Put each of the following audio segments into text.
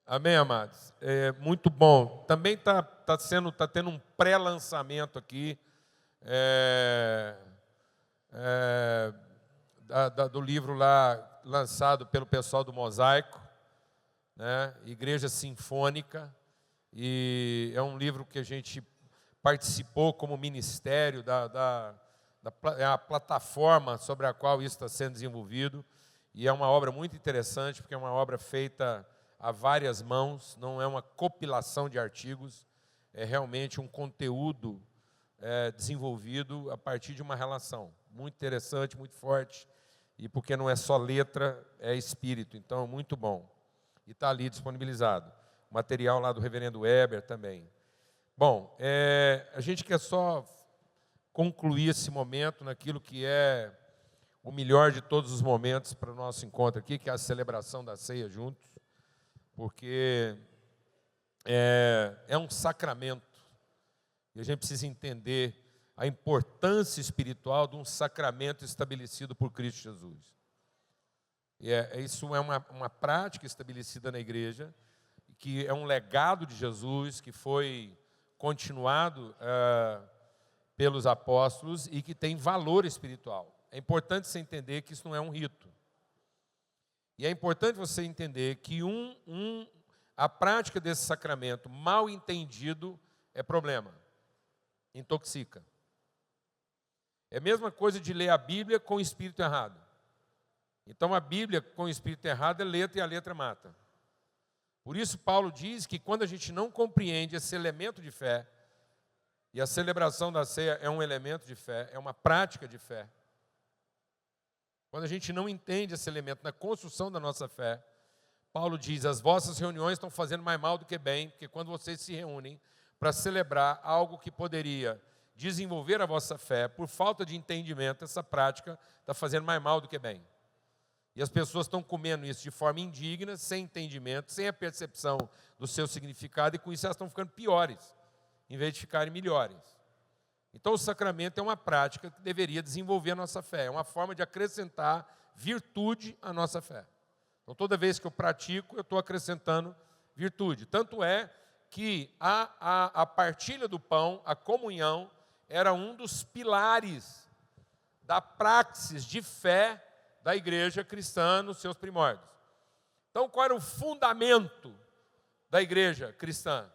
Amém, amados? É muito bom. Também tá tendo um pré-lançamento aqui do livro lá lançado pelo pessoal do Mosaico, né? Igreja Sinfônica, e é um livro que a gente participou como ministério é a plataforma sobre a qual isso está sendo desenvolvido, e é uma obra muito interessante, porque é uma obra feita a várias mãos, não é uma compilação de artigos, é realmente um conteúdo desenvolvido a partir de uma relação muito interessante, muito forte, e porque não é só letra, é espírito, então muito bom. E está ali disponibilizado. O material lá do reverendo Weber também. Bom, a gente quer só concluir esse momento naquilo que é o melhor de todos os momentos para o nosso encontro aqui, que é a celebração da ceia juntos, porque é um sacramento, e a gente precisa entender a importância espiritual de um sacramento estabelecido por Cristo Jesus. E isso é uma prática estabelecida na igreja, que é um legado de Jesus, que foi continuado pelos apóstolos e que tem valor espiritual. É importante você entender que isso não é um rito. E é importante você entender que a prática desse sacramento mal entendido é problema, intoxica. É a mesma coisa de ler a Bíblia com o espírito errado. Então a Bíblia com o espírito errado é letra e a letra mata. Por isso Paulo diz que quando a gente não compreende esse elemento de fé, e a celebração da ceia é um elemento de fé, é uma prática de fé. Quando a gente não entende esse elemento na construção da nossa fé, Paulo diz, as vossas reuniões estão fazendo mais mal do que bem, porque quando vocês se reúnem para celebrar algo que poderia desenvolver a vossa fé, por falta de entendimento, essa prática está fazendo mais mal do que bem. E as pessoas estão comendo isso de forma indigna, sem entendimento, sem a percepção do seu significado, e com isso elas estão ficando piores, em vez de ficarem melhores. Então o sacramento é uma prática que deveria desenvolver a nossa fé, é uma forma de acrescentar virtude à nossa fé. Então toda vez que eu pratico, eu estou acrescentando virtude. Tanto é que a partilha do pão, a comunhão, era um dos pilares da praxis de fé da igreja cristã nos seus primórdios. Então, qual era o fundamento da igreja cristã?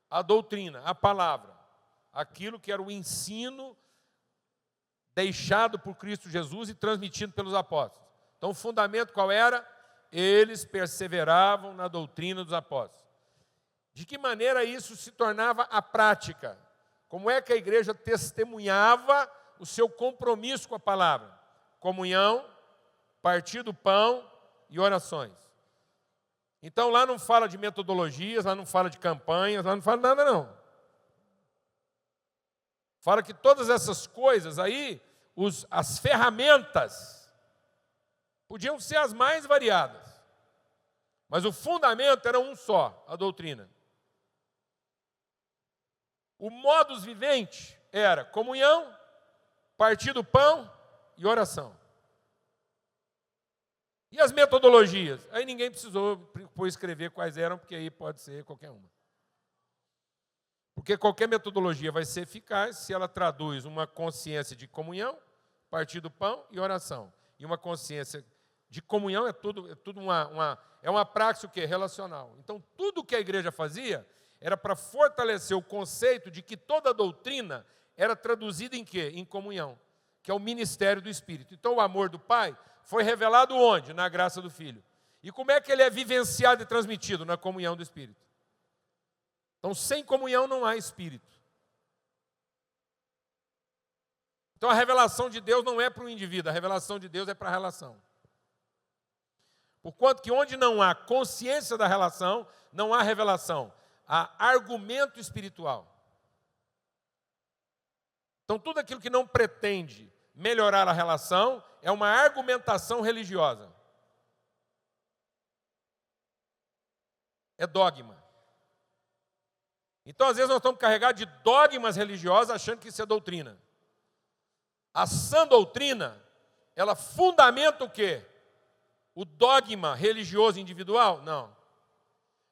A doutrina, a palavra, aquilo que era o ensino deixado por Cristo Jesus e transmitido pelos apóstolos. Então, o fundamento qual era? Eles perseveravam na doutrina dos apóstolos. De que maneira isso se tornava a prática? Como é que a igreja testemunhava o seu compromisso com a palavra? Comunhão, partir do pão e orações. Então lá não fala de metodologias, lá não fala de campanhas, lá não fala nada não. Fala que todas essas coisas aí, as ferramentas, podiam ser as mais variadas. Mas o fundamento era um só, a doutrina. O modus vivendi era comunhão, partir do pão e oração. E as metodologias? Aí ninguém precisou escrever quais eram, porque aí pode ser qualquer uma. Porque qualquer metodologia vai ser eficaz se ela traduz uma consciência de comunhão, partir do pão e oração. E uma consciência de comunhão é uma prática o quê? Relacional. Então, tudo o que a igreja fazia era para fortalecer o conceito de que toda a doutrina era traduzida em quê? Em comunhão, que é o ministério do Espírito. Então, o amor do Pai foi revelado onde? Na graça do Filho. E como é que ele é vivenciado e transmitido? Na comunhão do Espírito. Então, sem comunhão não há Espírito. Então, a revelação de Deus não é para o indivíduo, a revelação de Deus é para a relação. Porquanto que onde não há consciência da relação, não há revelação. Há argumento espiritual. Então, tudo aquilo que não pretende melhorar a relação é uma argumentação religiosa. É dogma. Então, às vezes, nós estamos carregados de dogmas religiosos achando que isso é doutrina. A sã doutrina, ela fundamenta o quê? O dogma religioso individual? Não.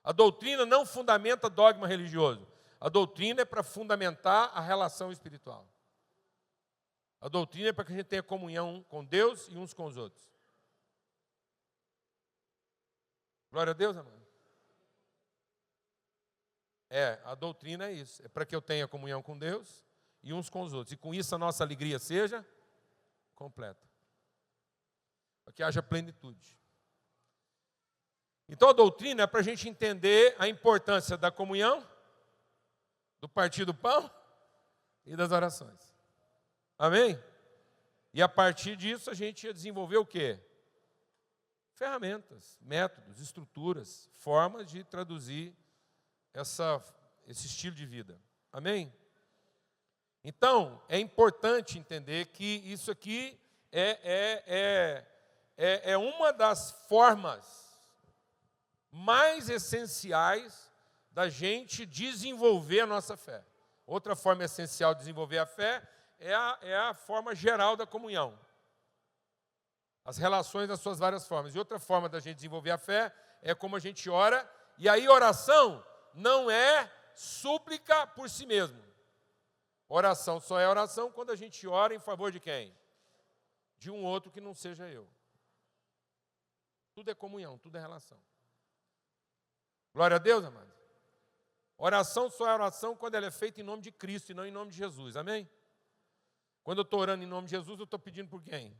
A doutrina não fundamenta dogma religioso. A doutrina é para fundamentar a relação espiritual. A doutrina é para que a gente tenha comunhão com Deus e uns com os outros. Glória a Deus, amado. A doutrina é isso. É para que eu tenha comunhão com Deus e uns com os outros. E com isso a nossa alegria seja completa. Para que haja plenitude. Então a doutrina é para a gente entender a importância da comunhão, do partir do pão e das orações. Amém? E a partir disso a gente ia desenvolver o quê? Ferramentas, métodos, estruturas, formas de traduzir esse estilo de vida. Amém? Então, é importante entender que isso aqui é uma das formas mais essenciais da gente desenvolver a nossa fé. Outra forma essencial de desenvolver a fé é a forma geral da comunhão. As relações nas suas várias formas. E outra forma da gente desenvolver a fé é como a gente ora. E aí oração não é súplica por si mesmo. Oração só é oração quando a gente ora em favor de quem? De um outro que não seja eu. Tudo é comunhão, tudo é relação. Glória a Deus, amado. Oração só é oração quando ela é feita em nome de Cristo e não em nome de Jesus. Amém? Quando eu estou orando em nome de Jesus, eu estou pedindo por quem?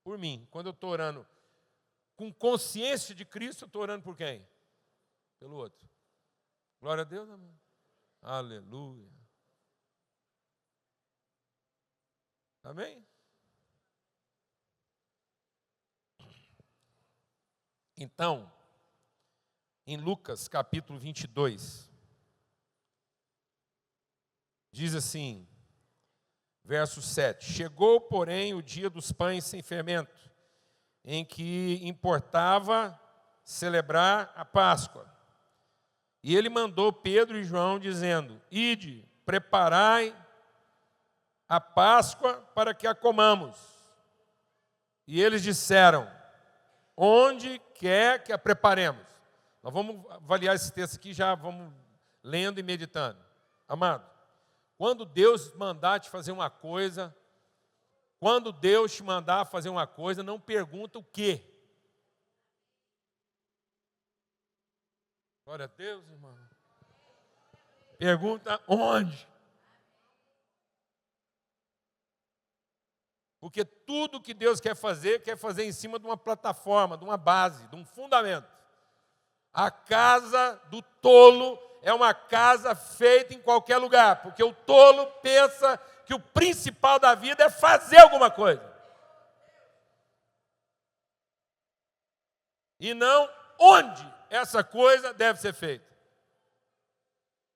Por mim. Quando eu estou orando com consciência de Cristo, eu estou orando por quem? Pelo outro. Glória a Deus, amém. Aleluia. Amém? Então, em Lucas capítulo 22, diz assim, verso 7, chegou, porém, o dia dos pães sem fermento, em que importava celebrar a Páscoa. E ele mandou Pedro e João, dizendo, ide, preparai a Páscoa para que a comamos. E eles disseram, onde quer que a preparemos? Nós vamos avaliar esse texto aqui, já vamos lendo e meditando. Amado, quando Deus mandar te fazer uma coisa, não pergunta o quê. Glória a Deus, irmão. Pergunta onde. Porque tudo que Deus quer fazer em cima de uma plataforma, de uma base, de um fundamento. A casa do tolo é uma casa feita em qualquer lugar, porque o tolo pensa que o principal da vida é fazer alguma coisa. E não onde essa coisa deve ser feita.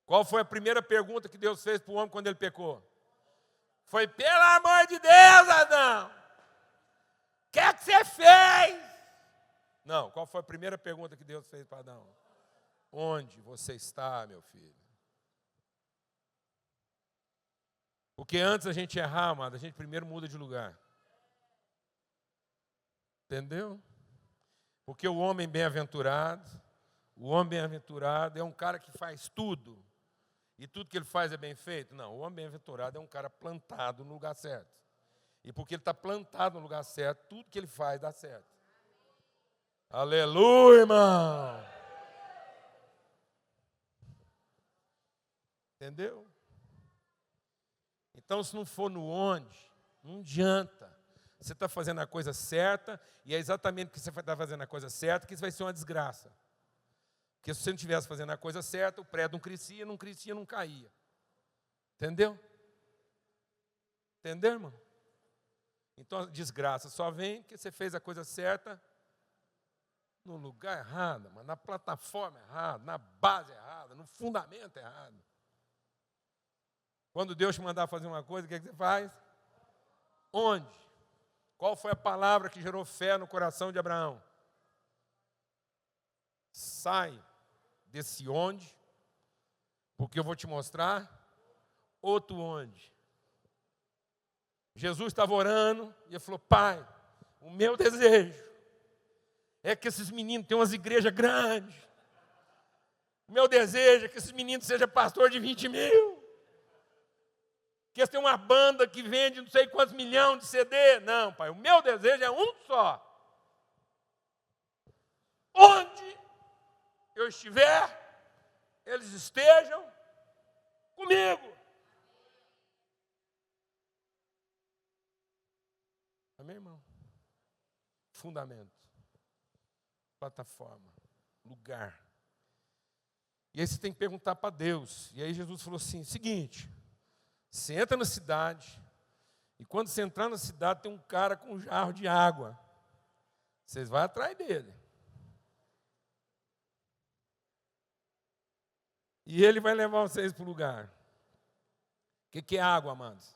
Qual foi a primeira pergunta que Deus fez para o homem quando ele pecou? Foi, pelo amor de Deus, Adão, o que é que você fez? Não, qual foi a primeira pergunta que Deus fez para Adão? Onde você está, meu filho? Porque antes da gente errar, amado, a gente primeiro muda de lugar. Entendeu? Porque o homem bem-aventurado é um cara que faz tudo. E tudo que ele faz é bem feito? Não, o homem bem-aventurado é um cara plantado no lugar certo. E porque ele está plantado no lugar certo, tudo que ele faz dá certo. Aleluia, irmão! Entendeu? Então, se não for no onde, não adianta. Você está fazendo a coisa certa, e é exatamente porque você está fazendo a coisa certa que isso vai ser uma desgraça. Porque se você não estivesse fazendo a coisa certa, o prédio não crescia, não caía. Entendeu? Entendeu, irmão? Então a desgraça só vem porque você fez a coisa certa no lugar errado, mas na plataforma errada, na base errada, no fundamento errado. Quando Deus te mandar fazer uma coisa, o que é que você faz? Onde? Qual foi a palavra que gerou fé no coração de Abraão? Sai desse onde, porque eu vou te mostrar outro onde. Jesus estava orando e ele falou, Pai, o meu desejo é que esses meninos tenham umas igrejas grandes, O meu desejo é que esse menino seja pastor de 20 mil. Que eles têm uma banda que vende não sei quantos milhões de CD. Não, pai, o meu desejo é um só. Onde eu estiver, eles estejam comigo. Amém, irmão? Fundamento, plataforma, lugar. E aí você tem que perguntar para Deus. E aí Jesus falou assim, seguinte, você entra na cidade, e quando você entrar na cidade tem um cara com um jarro de água. Vocês vão atrás dele. E ele vai levar vocês para o lugar. O que é água, amados?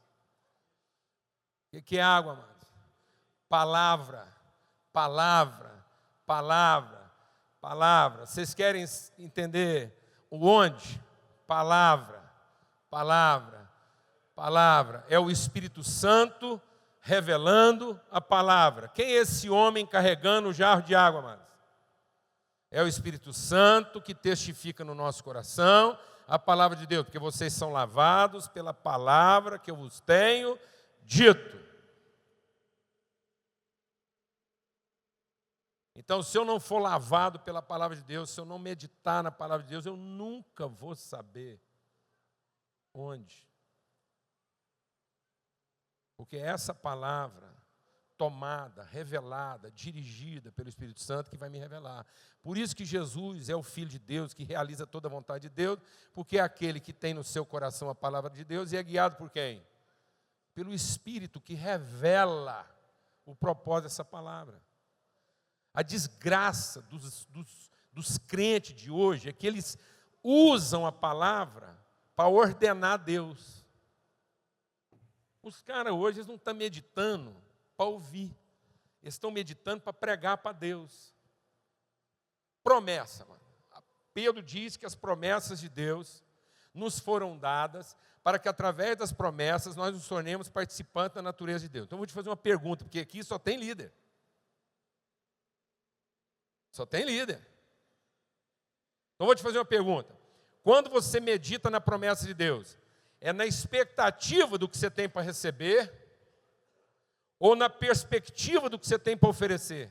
O que é água, amados? Palavra, palavra, palavra, palavra. Vocês querem entender o onde? Palavra, palavra, palavra. É o Espírito Santo revelando a palavra. Quem é esse homem carregando o jarro de água, amados? É o Espírito Santo que testifica no nosso coração a palavra de Deus, porque vocês são lavados pela palavra que eu vos tenho dito. Então, se eu não for lavado pela palavra de Deus, se eu não meditar na palavra de Deus, eu nunca vou saber onde. Porque é essa palavra tomada, revelada, dirigida pelo Espírito Santo que vai me revelar. Por isso que Jesus é o Filho de Deus, que realiza toda a vontade de Deus, porque é aquele que tem no seu coração a palavra de Deus e é guiado por quem? Pelo Espírito que revela o propósito dessa palavra. A desgraça dos crentes de hoje é que eles usam a palavra para ordenar Deus. Os caras hoje eles não estão meditando para ouvir. Eles estão meditando para pregar para Deus. Promessa, mano. Pedro diz que as promessas de Deus nos foram dadas para que através das promessas nós nos tornemos participantes da natureza de Deus. Então eu vou te fazer uma pergunta, porque aqui só tem líder. Só tem líder. Então eu vou te fazer uma pergunta. Quando você medita na promessa de Deus, é na expectativa do que você tem para receber ou na perspectiva do que você tem para oferecer?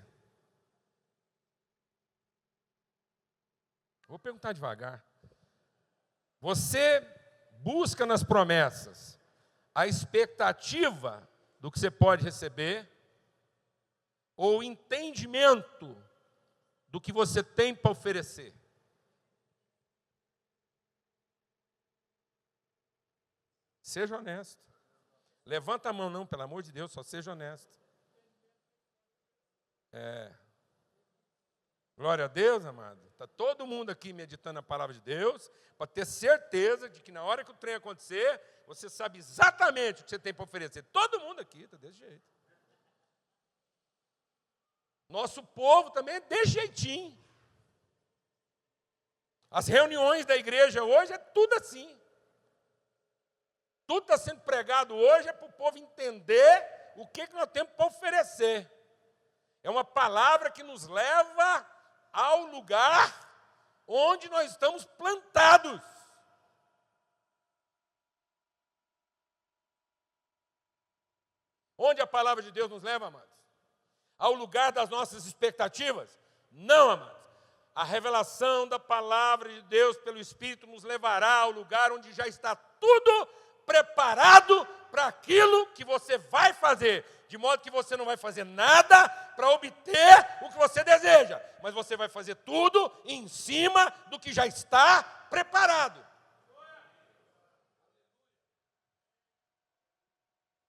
Vou perguntar devagar. Você busca nas promessas a expectativa do que você pode receber ou o entendimento do que você tem para oferecer? Seja honesto. Levanta a mão não, pelo amor de Deus, só seja honesto. Glória a Deus, amado. Está todo mundo aqui meditando a palavra de Deus, para ter certeza de que na hora que o trem acontecer, você sabe exatamente o que você tem para oferecer. Todo mundo aqui está desse jeito. Nosso povo também é desse jeitinho. As reuniões da igreja hoje é tudo assim. Tudo está sendo pregado hoje é para o povo entender o que nós temos para oferecer. É uma palavra que nos leva ao lugar onde nós estamos plantados. Onde a palavra de Deus nos leva, amados? Ao lugar das nossas expectativas? Não, amados. A revelação da palavra de Deus pelo Espírito nos levará ao lugar onde já está tudo preparado para aquilo que você vai fazer, de modo que você não vai fazer nada para obter o que você deseja, mas você vai fazer tudo em cima do que já está preparado.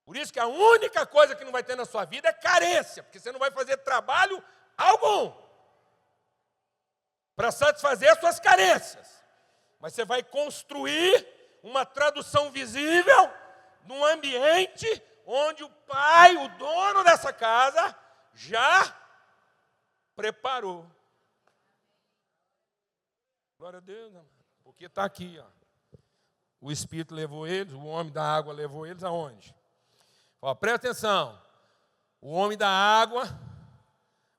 Por isso que a única coisa que não vai ter na sua vida é carência, porque você não vai fazer trabalho algum para satisfazer as suas carências, mas você vai construir uma tradução visível num ambiente onde o pai, o dono dessa casa, já preparou. Glória a Deus, amado. Porque está aqui, ó. O Espírito levou eles, o homem da água levou eles aonde? Ó, presta atenção. O homem da água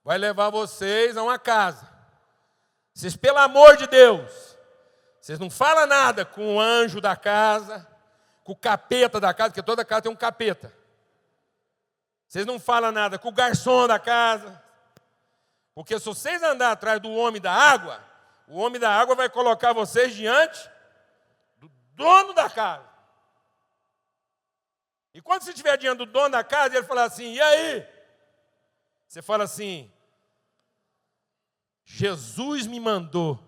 vai levar vocês a uma casa. Vocês, pelo amor de Deus, Vocês não falam nada com o anjo da casa, com o capeta da casa, porque toda casa tem um capeta. Vocês não falam nada com o garçom da casa, porque se vocês andar atrás do homem da água, o homem da água vai colocar vocês diante do dono da casa. E quando você estiver diante do dono da casa, ele falar assim, e aí? Você fala assim, Jesus me mandou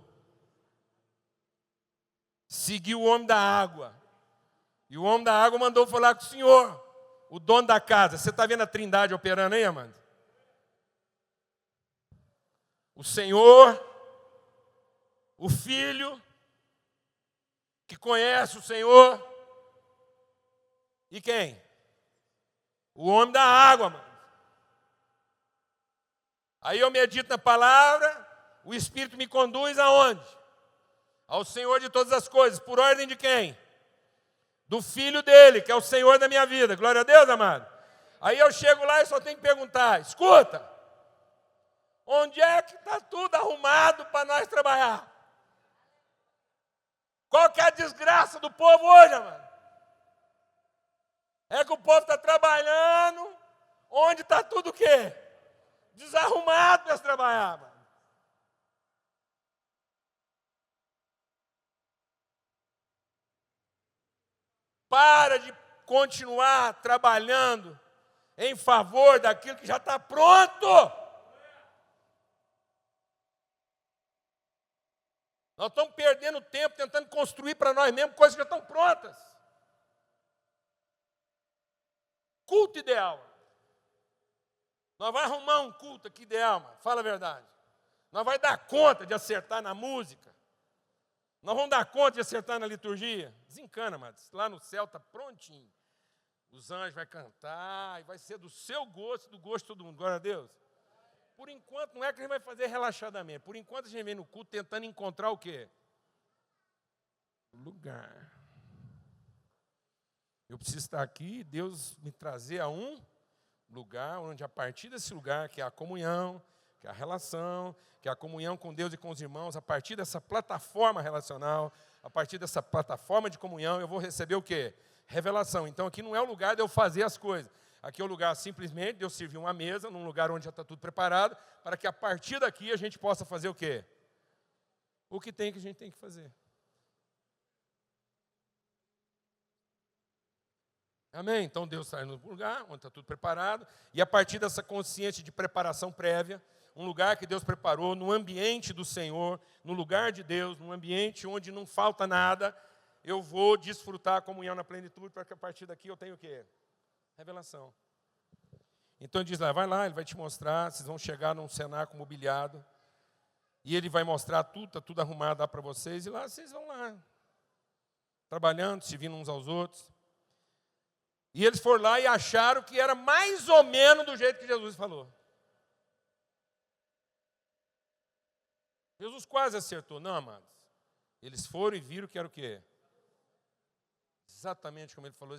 seguir o homem da água. E o homem da água mandou falar com o senhor, o dono da casa. Você está vendo a trindade operando aí, amado? O Senhor, o Filho, que conhece o Senhor, e quem? O homem da água, mano. Aí eu medito na palavra, o Espírito me conduz aonde? Ao Senhor de todas as coisas. Por ordem de quem? Do Filho dele, que é o Senhor da minha vida. Glória a Deus, amado. Aí eu chego lá e só tenho que perguntar, escuta, onde é que está tudo arrumado para nós trabalhar? Qual que é a desgraça do povo hoje, amado? É que o povo está trabalhando, onde está tudo o quê? Desarrumado para trabalhar, mano. Para de continuar trabalhando em favor daquilo que já está pronto. Nós estamos perdendo tempo tentando construir para nós mesmos coisas que já estão prontas. Culto ideal. Nós vamos arrumar um culto aqui ideal, mano. Fala a verdade. Nós vamos dar conta de acertar na música. Nós vamos dar conta de acertar na liturgia. Desencana, mano. Lá no céu está prontinho. Os anjos vão cantar e vai ser do seu gosto, do gosto de todo mundo. Glória a Deus. Por enquanto, não é que a gente vai fazer relaxadamente. Por enquanto, a gente vem no culto tentando encontrar o quê? O lugar. Eu preciso estar aqui, Deus me trazer a um lugar onde a partir desse lugar, que é a comunhão, que é a relação, que é a comunhão com Deus e com os irmãos, a partir dessa plataforma relacional, a partir dessa plataforma de comunhão, eu vou receber o quê? Revelação. Então aqui não é o lugar de eu fazer as coisas. Aqui é o lugar simplesmente de eu servir uma mesa, num lugar onde já está tudo preparado, para que a partir daqui a gente possa fazer o quê? O que a gente tem que fazer. Amém? Então Deus está no lugar onde está tudo preparado, e a partir dessa consciência de preparação prévia, um lugar que Deus preparou, no ambiente do Senhor, no lugar de Deus, num ambiente onde não falta nada, eu vou desfrutar a comunhão na plenitude, para que a partir daqui eu tenha o quê? Revelação. Então ele diz lá, vai lá, ele vai te mostrar, vocês vão chegar num cenáculo mobiliado, e ele vai mostrar tudo, está tudo arrumado lá para vocês, e lá vocês vão lá, trabalhando, servindo uns aos outros. E eles foram lá e acharam que era mais ou menos do jeito que Jesus falou. Jesus quase acertou. Não, amados. Eles foram e viram que era o quê? Exatamente como ele falou.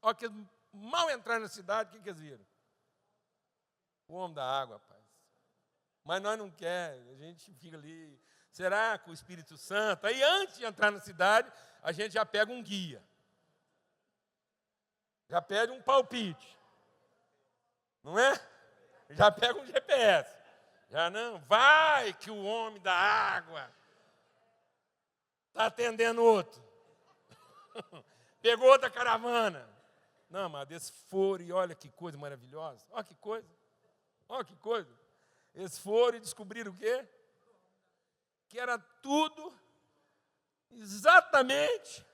Olha que mal entraram na cidade, o que eles viram? O homem da água, rapaz. Mas nós não queremos, a gente fica ali. Será que o Espírito Santo? Aí antes de entrar na cidade, a gente já pega um guia. Já pede um palpite, não é? Já pega um GPS. Já não, vai que o homem da água está atendendo outro. Pegou outra caravana. Não, mas eles foram e olha que coisa maravilhosa. Olha que coisa. Olha que coisa. Eles foram e descobriram o quê? Que era tudo exatamente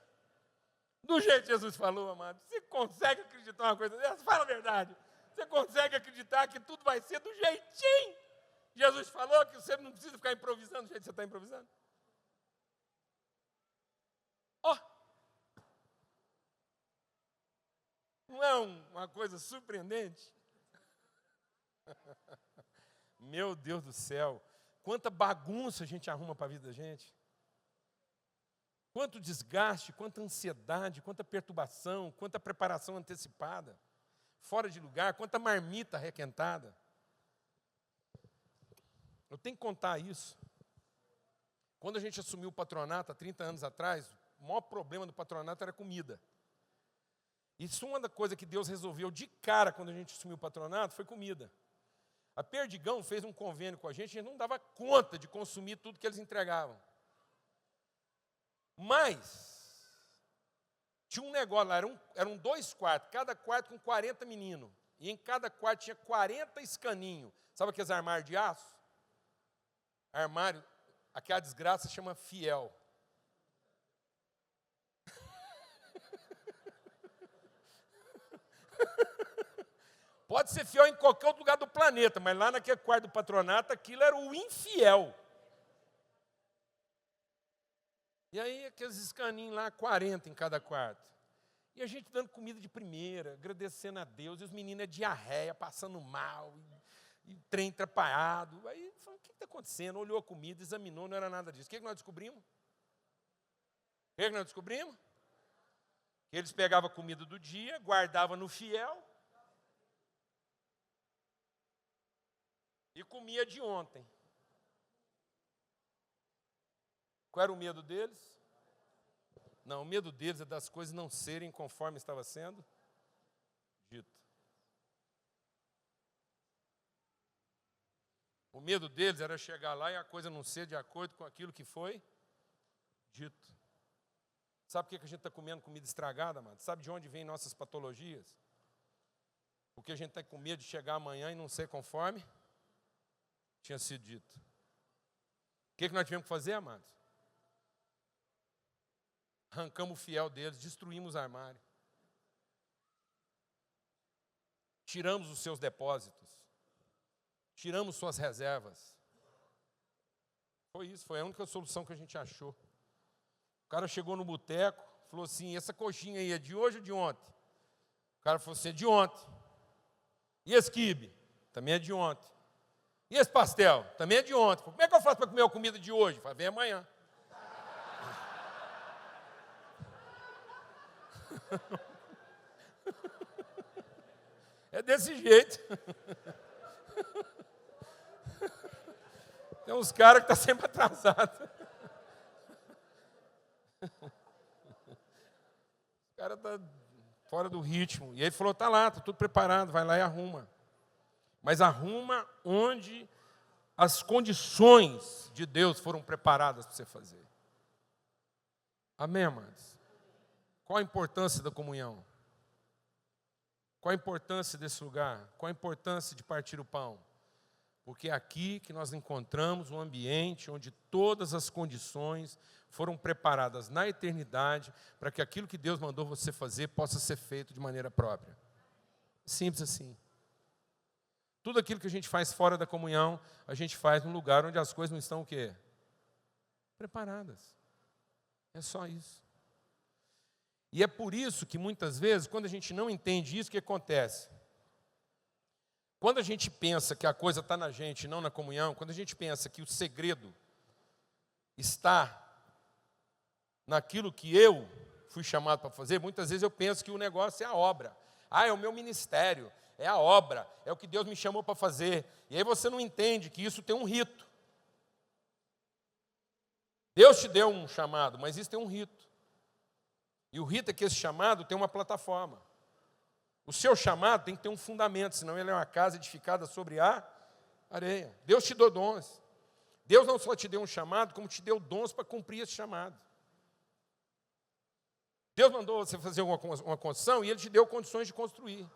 do jeito que Jesus falou, amado. Você consegue acreditar uma coisa dessa? Fala a verdade. Você consegue acreditar que tudo vai ser do jeitinho? Jesus falou que você não precisa ficar improvisando do jeito que você está improvisando. Ó. Não é uma coisa surpreendente? Meu Deus do céu. Quanta bagunça a gente arruma para a vida da gente. Quanto desgaste, quanta ansiedade, quanta perturbação, quanta preparação antecipada, fora de lugar, quanta marmita requentada. Eu tenho que contar isso. Quando a gente assumiu o patronato, há 30 anos atrás, o maior problema do patronato era comida. Isso, uma das coisas que Deus resolveu de cara quando a gente assumiu o patronato, foi comida. A Perdigão fez um convênio com a gente não dava conta de consumir tudo que eles entregavam. Mas, tinha um negócio lá, eram 2 quartos, cada quarto com 40 meninos. E em cada quarto tinha 40 escaninhos. Sabe aqueles armários de aço? Armário, aquela desgraça chama fiel. Pode ser fiel em qualquer outro lugar do planeta, mas lá naquele quarto do patronato, aquilo era o infiel. E aí, aqueles escaninhos lá, 40 em cada quarto. E a gente dando comida de primeira, agradecendo a Deus, e os meninos é diarreia, passando mal, e trem atrapalhado. Aí, falou, o que está acontecendo? Olhou a comida, examinou, não era nada disso. O que nós descobrimos? Que nós descobrimos? Que eles pegavam a comida do dia, guardavam no fiel, e comia de ontem. Qual era o medo deles? Não, o medo deles é das coisas não serem conforme estava sendo dito. O medo deles era chegar lá e a coisa não ser de acordo com aquilo que foi dito. Sabe por que a gente está comendo comida estragada, amado? Sabe de onde vêm nossas patologias? Porque a gente está com medo de chegar amanhã e não ser conforme tinha sido dito. O que nós tivemos que fazer, amados? Arrancamos o fiel deles, destruímos o armário. Tiramos os seus depósitos. Tiramos suas reservas. Foi isso, foi a única solução que a gente achou. O cara chegou no boteco, falou assim, essa coxinha aí é de hoje ou de ontem? O cara falou assim, é de ontem. E esse quibe? Também é de ontem. E esse pastel? Também é de ontem. Como é que eu faço para comer a comida de hoje? Falei, vem amanhã. É desse jeito. Tem uns caras que estão sempre atrasados. O cara está fora do ritmo. E ele falou, está lá, está tudo preparado, vai lá e arruma. Mas arruma onde as condições de Deus foram preparadas para você fazer. Amém, amados? Qual a importância da comunhão? Qual a importância desse lugar? Qual a importância de partir o pão? Porque é aqui que nós encontramos um ambiente onde todas as condições foram preparadas na eternidade para que aquilo que Deus mandou você fazer possa ser feito de maneira própria. Simples assim. Tudo aquilo que a gente faz fora da comunhão, a gente faz num lugar onde as coisas não estão o quê? Preparadas. É só isso. E é por isso que muitas vezes, quando a gente não entende isso, o que acontece? Quando a gente pensa que a coisa está na gente, não na comunhão, quando a gente pensa que o segredo está naquilo que eu fui chamado para fazer, muitas vezes eu penso que o negócio é a obra. Ah, é o meu ministério, é a obra, é o que Deus me chamou para fazer. E aí você não entende que isso tem um rito. Deus te deu um chamado, mas isso tem um rito. E o rito é que esse chamado tem uma plataforma. O seu chamado tem que ter um fundamento, senão ele é uma casa edificada sobre a areia. Deus te deu dons. Deus não só te deu um chamado, como te deu dons para cumprir esse chamado. Deus mandou você fazer uma construção e Ele te deu condições de construir.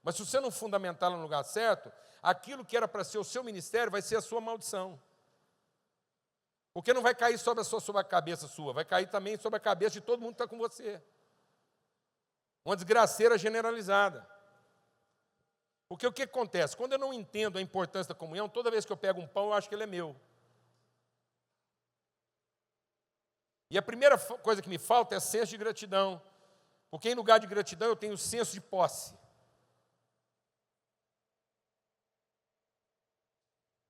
Mas se você não fundamentá-la no lugar certo, aquilo que era para ser o seu ministério vai ser a sua maldição. Porque não vai cair sobre a cabeça sua, vai cair também sobre a cabeça de todo mundo que está com você. Uma desgraceira generalizada. Porque o que acontece? Quando eu não entendo a importância da comunhão, toda vez que eu pego um pão, eu acho que ele é meu. E a primeira coisa que me falta é senso de gratidão. Porque em lugar de gratidão eu tenho senso de posse.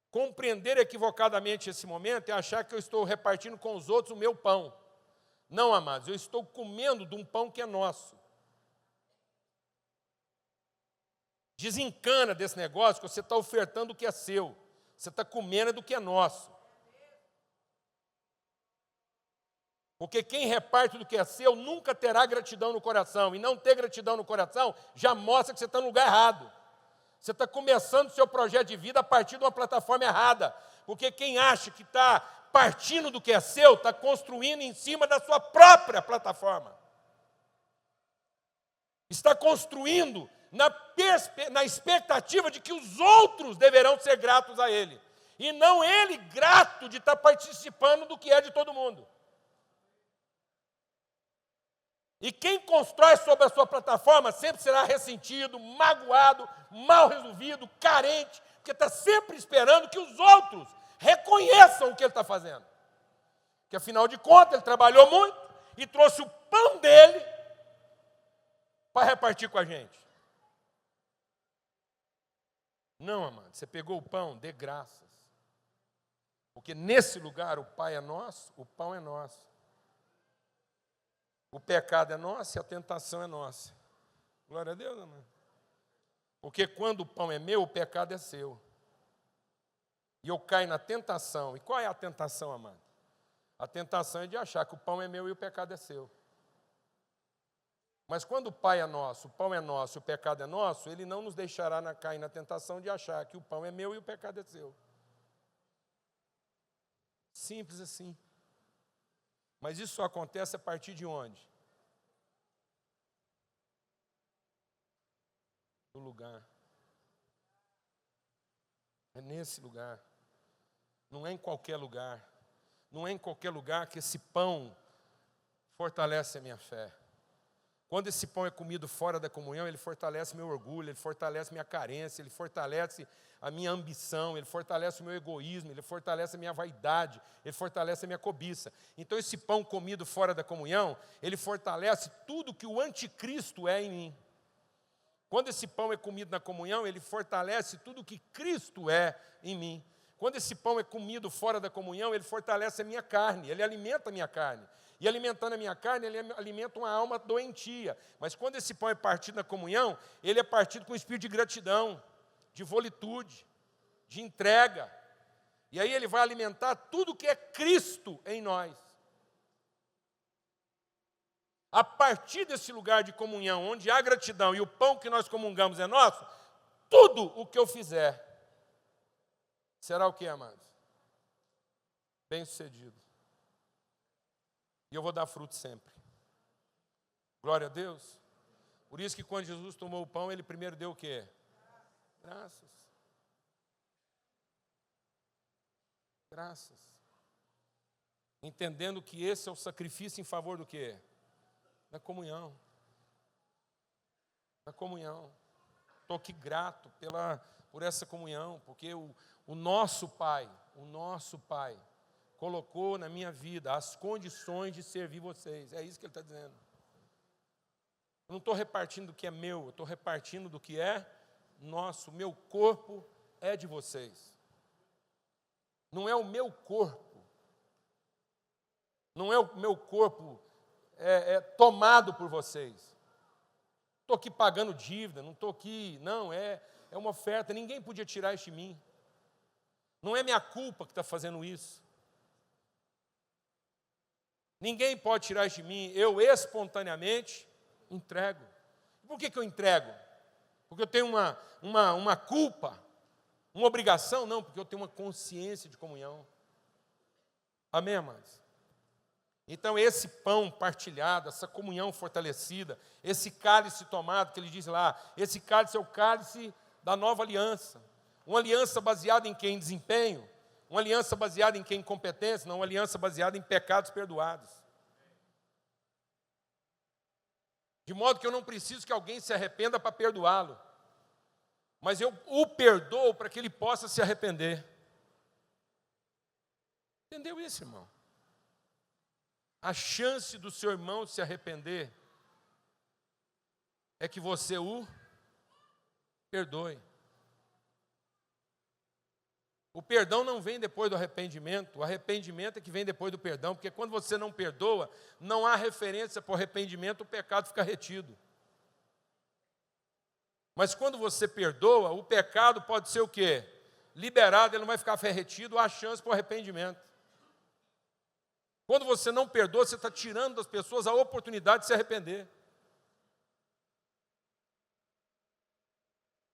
Compreender equivocadamente esse momento é achar que eu estou repartindo com os outros o meu pão. Não, amados, eu estou comendo de um pão que é nosso. Desencana desse negócio que você está ofertando o que é seu. Você está comendo do que é nosso. Porque quem reparte do que é seu nunca terá gratidão no coração. E não ter gratidão no coração já mostra que você está no lugar errado. Você está começando o seu projeto de vida a partir de uma plataforma errada. Porque quem acha que está partindo do que é seu, está construindo em cima da sua própria plataforma. Está construindo na expectativa de que os outros deverão ser gratos a ele. E não ele grato de estar participando do que é de todo mundo. E quem constrói sobre a sua plataforma sempre será ressentido, magoado, mal resolvido, carente, porque está sempre esperando que os outros reconheçam o que ele está fazendo. Porque, afinal de contas, ele trabalhou muito e trouxe o pão dele para repartir com a gente. Não, amado, você pegou o pão, dê graças. Porque nesse lugar o Pai é nosso, o pão é nosso. O pecado é nosso e a tentação é nossa. Glória a Deus, amado. Porque quando o pão é meu, o pecado é seu. E eu caio na tentação. E qual é a tentação, amado? A tentação é de achar que o pão é meu e o pecado é seu. Mas quando o Pai é nosso, o pão é nosso e o pecado é nosso, Ele não nos deixará cair na tentação de achar que o pão é meu e o pecado é seu. Simples assim. Mas isso só acontece a partir de onde? Do lugar. É nesse lugar. Não é em qualquer lugar. Não é em qualquer lugar que esse pão fortalece a minha fé. Quando esse pão é comido fora da comunhão, ele fortalece meu orgulho, ele fortalece minha carência, ele fortalece a minha ambição, ele fortalece o meu egoísmo, ele fortalece a minha vaidade, ele fortalece a minha cobiça. Então esse pão comido fora da comunhão, ele fortalece tudo que o anticristo é em mim. Quando esse pão é comido na comunhão, ele fortalece tudo que Cristo é em mim. Quando esse pão é comido fora da comunhão, ele fortalece a minha carne, ele alimenta a minha carne. E alimentando a minha carne, ele alimenta uma alma doentia. Mas quando esse pão é partido na comunhão, ele é partido com um espírito de gratidão, de volitude, de entrega. E aí ele vai alimentar tudo que é Cristo em nós. A partir desse lugar de comunhão, onde há gratidão e o pão que nós comungamos é nosso, tudo o que eu fizer será o que, amados? Bem-sucedido. E eu vou dar fruto sempre. Glória a Deus. Por isso que quando Jesus tomou o pão, ele primeiro deu o quê? Graças. Graças. Entendendo que esse é o sacrifício em favor do quê? Da comunhão. Da comunhão. Estou aqui grato por essa comunhão, porque o nosso Pai, colocou na minha vida as condições de servir vocês. É isso que ele está dizendo. Eu não estou repartindo do que é meu, eu estou repartindo do que é nosso. O meu corpo é de vocês. Não é o meu corpo. Não é o meu corpo tomado por vocês. Estou aqui pagando dívida, não estou aqui. Não, é uma oferta. Ninguém podia tirar isso de mim. Não é minha culpa que está fazendo isso. Ninguém pode tirar isso de mim, eu espontaneamente entrego. Por que eu entrego? Porque eu tenho uma culpa, uma obrigação? Não, porque eu tenho uma consciência de comunhão. Amém, amados? Então esse pão partilhado, essa comunhão fortalecida, esse cálice tomado, que ele diz lá, esse cálice é o cálice da nova aliança. Uma aliança baseada em quê? Em desempenho. Uma aliança baseada em quê? Em competência, não uma aliança baseada em pecados perdoados. De modo que eu não preciso que alguém se arrependa para perdoá-lo. Mas eu o perdoo para que ele possa se arrepender. Entendeu isso, irmão? A chance do seu irmão se arrepender é que você o perdoe. O perdão não vem depois do arrependimento, o arrependimento é que vem depois do perdão, porque quando você não perdoa, não há referência para o arrependimento, o pecado fica retido. Mas quando você perdoa, o pecado pode ser o quê? Liberado, ele não vai ficar retido, há chance para o arrependimento. Quando você não perdoa, você está tirando das pessoas a oportunidade de se arrepender.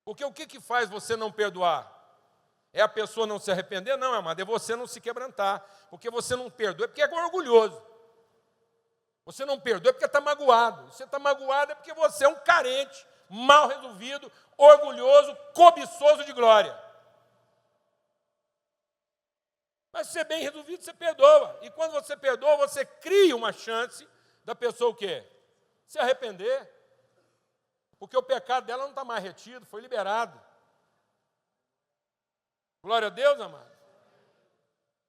Porque o que faz você não perdoar? É a pessoa não se arrepender? Não, amado, é você não se quebrantar. Porque você não perdoa é porque é orgulhoso. Você não perdoa é porque está magoado. Você está magoado é porque você é um carente, mal resolvido, orgulhoso, cobiçoso de glória. Mas se você é bem resolvido, você perdoa. E quando você perdoa, você cria uma chance da pessoa o quê? Se arrepender. Porque o pecado dela não está mais retido, foi liberado. Glória a Deus, amado.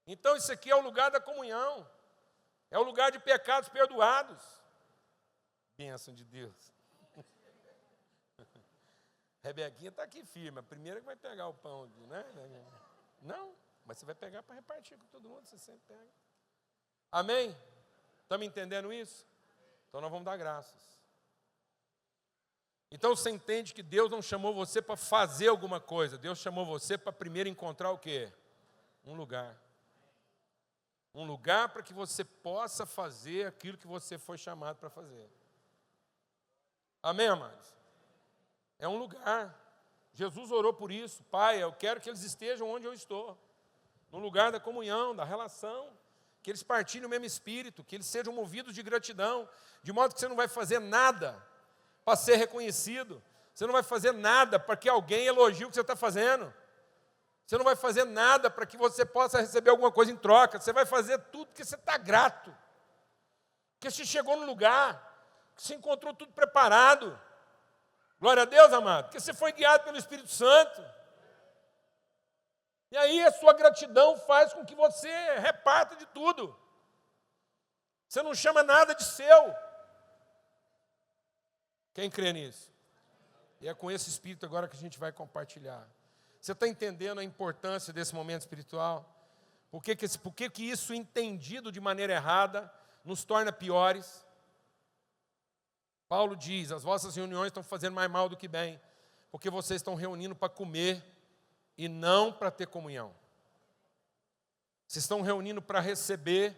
Então isso aqui é o lugar da comunhão. É o lugar de pecados perdoados. Bênção de Deus. Rebequinha está aqui firme. A primeira que vai pegar o pão, né? Não, mas você vai pegar para repartir com todo mundo, você sempre pega. Amém? Estamos entendendo isso? Então nós vamos dar graças. Então você entende que Deus não chamou você para fazer alguma coisa. Deus chamou você para primeiro encontrar o quê? Um lugar. Um lugar para que você possa fazer aquilo que você foi chamado para fazer. Amém, amados? É um lugar. Jesus orou por isso. Pai, eu quero que eles estejam onde eu estou. No lugar da comunhão, da relação. Que eles partilhem o mesmo espírito. Que eles sejam movidos de gratidão. De modo que você não vai fazer nada para ser reconhecido. Você não vai fazer nada para que alguém elogie o que você está fazendo. Você não vai fazer nada para que você possa receber alguma coisa em troca. Você vai fazer tudo porque você está grato. Porque você chegou no lugar, que você encontrou tudo preparado. Glória a Deus, amado. Porque você foi guiado pelo Espírito Santo. E aí a sua gratidão faz com que você reparta de tudo. Você não chama nada de seu. Quem crê nisso? E é com esse espírito agora que a gente vai compartilhar. Você está entendendo a importância desse momento espiritual? Por que isso entendido de maneira errada nos torna piores? Paulo diz, as vossas reuniões estão fazendo mais mal do que bem, porque vocês estão reunindo para comer e não para ter comunhão. Vocês estão reunindo para receber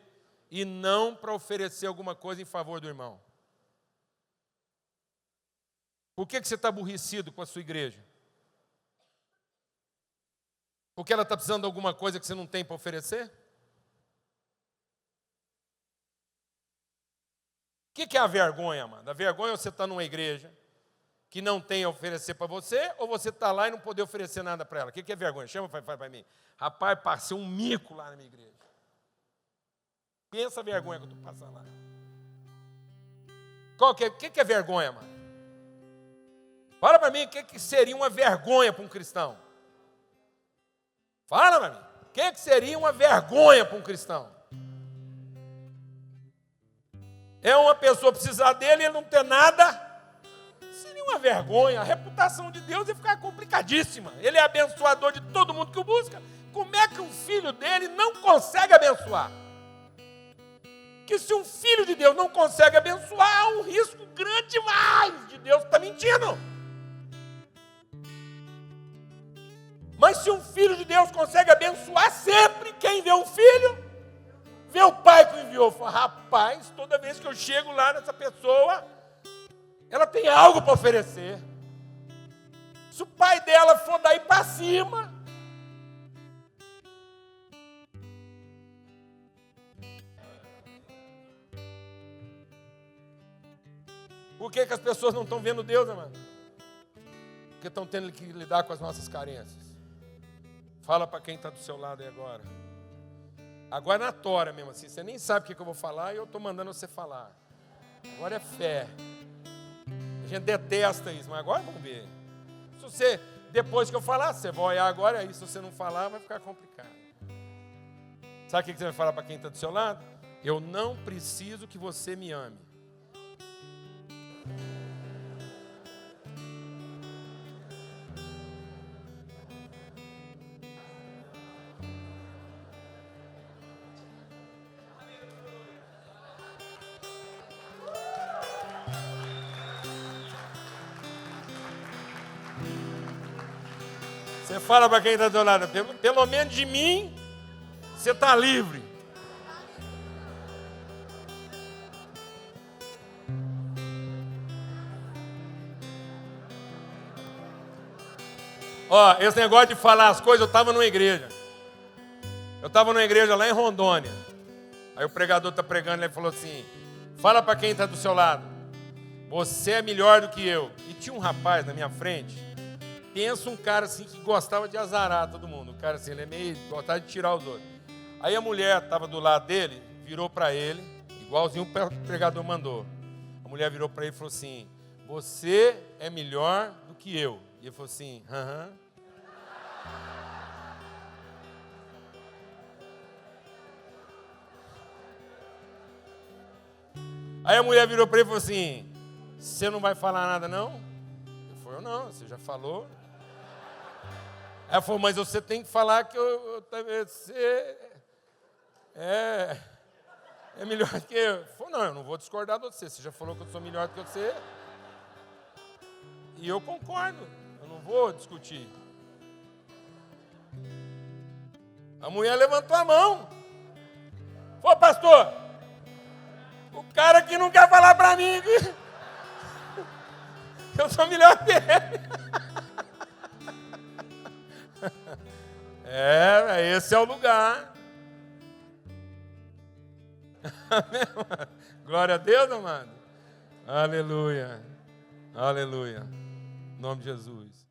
e não para oferecer alguma coisa em favor do irmão. Por que você está aborrecido com a sua igreja? Porque ela está precisando de alguma coisa que você não tem para oferecer? O que é a vergonha, mano? A vergonha é você estar numa igreja que não tem a oferecer para você, ou você está lá e não poder oferecer nada para ela? O que é vergonha? Chama para mim. Rapaz, passei um mico lá na minha igreja. Pensa a vergonha que eu estou passando lá. O que é vergonha, mano? Fala para mim o que seria uma vergonha para um cristão. Fala para mim. O que seria uma vergonha para um cristão? É uma pessoa precisar dele e ele não ter nada? Seria uma vergonha. A reputação de Deus ia ficar complicadíssima. Ele é abençoador de todo mundo que o busca. Como é que um filho dele não consegue abençoar? Que se um filho de Deus não consegue abençoar, há um risco grande demais de Deus estar mentindo. Mas se um filho de Deus consegue abençoar sempre, quem vê um filho, vê o pai que o enviou. Fala, rapaz, toda vez que eu chego lá nessa pessoa, ela tem algo para oferecer. Se o pai dela for daí para cima, por que as pessoas não estão vendo Deus, amado? Porque estão tendo que lidar com as nossas carências. Fala para quem está do seu lado aí agora. Agora é na tora mesmo assim. Você nem sabe o que eu vou falar e eu estou mandando você falar. Agora é fé. A gente detesta isso, mas agora vamos ver. Se você, depois que eu falar, você vai olhar agora, aí se você não falar, vai ficar complicado. Sabe o que você vai falar para quem está do seu lado? Eu não preciso que você me ame. Você fala para quem está do seu lado, pelo menos de mim, você está livre. Ó, esse negócio de falar as coisas, eu estava numa igreja. Eu estava numa igreja lá em Rondônia. Aí o pregador está pregando, ele falou assim, fala para quem está do seu lado, você é melhor do que eu. E tinha um rapaz na minha frente, pensa um cara assim que gostava de azarar todo mundo. O cara assim, ele é meio, gostava de tirar os outros. Aí a mulher estava do lado dele, virou para ele, igualzinho o pregador mandou. A mulher virou para ele e falou assim, você é melhor do que eu. E ele falou assim, aham. Aí a mulher virou para ele e falou assim, você não vai falar nada não? Ele falou, não, você já falou. Ela falou, mas você tem que falar que você é melhor que eu. Ele falou, não, eu não vou discordar de você. Você já falou que eu sou melhor que você. E eu concordo, eu não vou discutir. A mulher levantou a mão. Falou, pastor, o cara que não quer falar para mim que eu sou melhor que ele. Esse é o lugar. Amém, amado? Glória a Deus, amado. Aleluia. Aleluia. Em nome de Jesus.